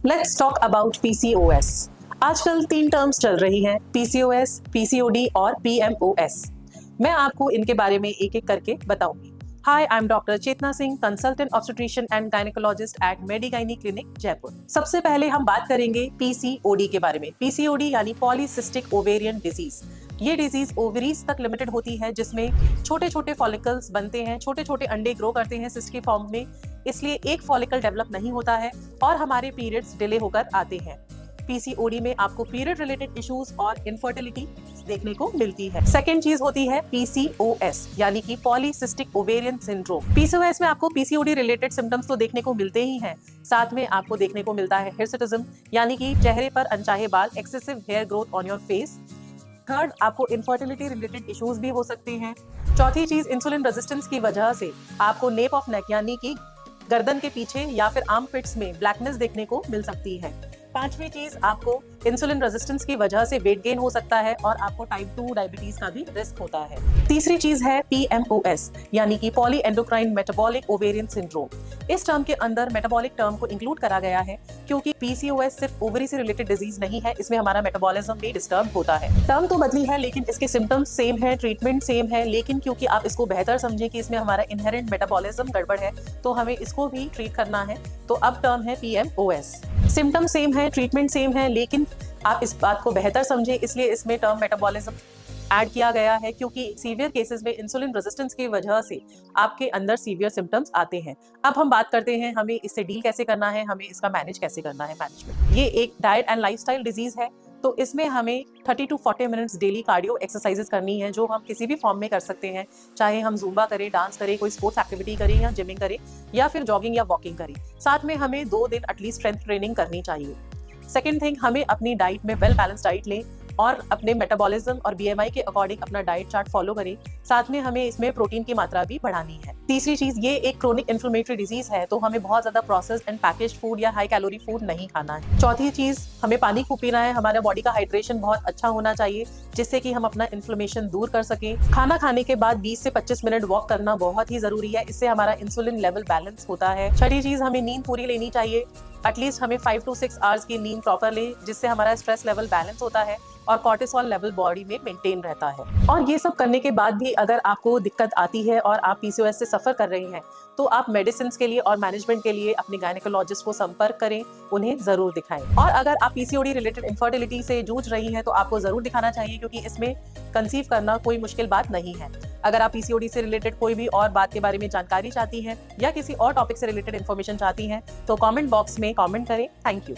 Let's talk about PCOS. आजकल 3 terms चल रही हैं, पीसीओएस, पीसीओडी और पीएमओएस। मैं आपको इनके बारे में एक एक करके बताऊंगी। Hi, I am doctor Chetna Singh, consultant obstetrician and gynaecologist at Medigyny clinic Jaipur. सबसे पहले हम बात करेंगे पीसीओडी के बारे में। पीसीओडी यानी पॉलीसिस्टिक ओवेरियन डिजीज। ये डिजीज ओवरीज तक लिमिटेड होती है, जिसमें छोटे छोटे फॉलिकल्स बनते हैं, छोटे छोटे अंडे ग्रो करते हैं सिस्ट के फॉर्म में, इसलिए एक फॉलिकल डेवलप नहीं होता है और हमारे पीरियड्स डिले होकर आते हैं। पीसीओडी में आपको पीरियड रिलेटेड इश्यूज और इनफर्टिलिटी देखने को मिलती है। सेकेंड चीज होती है पीसीओएस यानी कि पॉलीसिस्टिक ओवेरियन सिंड्रोम। पीसीओएस में आपको पीसीओडी रिलेटेड सिम्टम्स तो देखने को मिलते ही हैं, साथ में आपको देखने को मिलता है हिर्सुटिज्म यानी कि चेहरे पर अनचाहे बाल, excessive hair growth on your face. Third, आपको इनफर्टिलिटी रिलेटेड इश्यूज भी हो सकते हैं। चौथी चीज, इंसुलिन रेजिस्टेंस की वजह से आपको नेप ऑफ नेक यानी कि गर्दन के पीछे या फिर आर्मपिट्स में ब्लैकनेस देखने को मिल सकती है। पांचवी चीज, आपको इंसुलिन रेजिस्टेंस की वजह से वेट गेन हो सकता है और आपको टाइप 2 डायबिटीज का भी रिस्क होता है। तीसरी चीज है पीएमओएस यानी कि poly endocrine metabolic ovarian syndrome. इस टर्म के अंदर मेटाबॉलिक टर्म को इंक्लूड करा गया है क्योंकि पीसीओएस सिर्फ ओवरी से रिलेटेड डिजीज नहीं है, इसमें हमारा मेटाबॉलिज्म भी डिस्टर्ब होता है। टर्म तो बदली है लेकिन इसके सिम्टम्स सेम है, ट्रीटमेंट सेम है, लेकिन क्योंकि आप इसको बेहतर समझें कि इसमें हमारा इनहेरेंट मेटाबॉलिज्म गड़बड़ है तो हमें इसको भी ट्रीट करना है, तो अब टर्म है पीएमओएस। सिम्टम सेम है, ट्रीटमेंट सेम है, लेकिन आप इस बात को बेहतर समझें इसलिए इसमें टर्म मेटाबॉलिज्म ऐड किया गया है क्योंकि सीवियर केसेस में इंसुलिन रेजिस्टेंस की वजह से आपके अंदर सीवियर सिम्टम्स आते हैं। अब हम बात करते हैं हमें इससे डील कैसे करना है, हमें इसका मैनेज कैसे करना है। मैनेजमेंट, ये एक डाइट एंड लाइफस्टाइल डिजीज है, तो इसमें हमें 30 to 40 minutes daily cardio exercises करनी है जो हम किसी भी फॉर्म में कर सकते हैं, चाहे हम जुम्बा करें, डांस करें, कोई स्पोर्ट्स एक्टिविटी करें या जिमिंग करें या फिर जॉगिंग या वॉकिंग करें। साथ में हमें 2 दिन एटलीस्ट स्ट्रेंथ ट्रेनिंग करनी चाहिए। सेकेंड थिंग, हमें अपनी डाइट में वेल बैलेंस डाइट लें और अपने मेटाबॉलिज्म और बीएमआई के अकॉर्डिंग अपना डाइट चार्ट फॉलो करें। साथ में हमें इसमें प्रोटीन की मात्रा भी बढ़ानी है। तीसरी चीज, ये एक क्रोनिक इन्फ्लेमेटरी डिजीज है तो हमें बहुत ज्यादा प्रोसेस्ड एंड पैकेज्ड फूड या हाई कैलोरी फूड नहीं खाना है। चौथी चीज, हमें पानी खूब पीना है, हमारे बॉडी का हाइड्रेशन बहुत अच्छा होना चाहिए जिससे कि हम अपना इन्फ्लेमेशन दूर कर सकें। खाना खाने के बाद 20 से 25 मिनट वॉक करना बहुत ही जरूरी है, इससे हमारा इंसुलिन लेवल बैलेंस होता है। छठी चीज, हमें नींद पूरी लेनी चाहिए, एटलीस्ट हमें 5 to 6 आवर्स की नींद प्रॉपर लें जिससे हमारा स्ट्रेस लेवल बैलेंस होता है और कॉर्टिसोल लेवल बॉडी में मेंटेन रहता है। और ये सब करने के बाद भी अगर आपको दिक्कत आती है और आप पीसीओएस से सफर कर रही हैं तो आप मेडिसिन के लिए और मैनेजमेंट के लिए अपने गायनेकोलॉजिस्ट को संपर्क करें, उन्हें जरूर दिखाएं। और अगर आप पीसीओडी रिलेटेड इनफर्टिलिटी से जूझ रही हैं तो आपको जरूर दिखाना चाहिए क्योंकि इसमें कंसीव करना कोई मुश्किल बात नहीं है। अगर आप पीसीओडी से रिलेटेड कोई भी और बात के बारे में जानकारी चाहती हैं या किसी और टॉपिक से रिलेटेड इन्फॉर्मेशन चाहती हैं तो कमेंट बॉक्स में कमेंट करें। Thank you.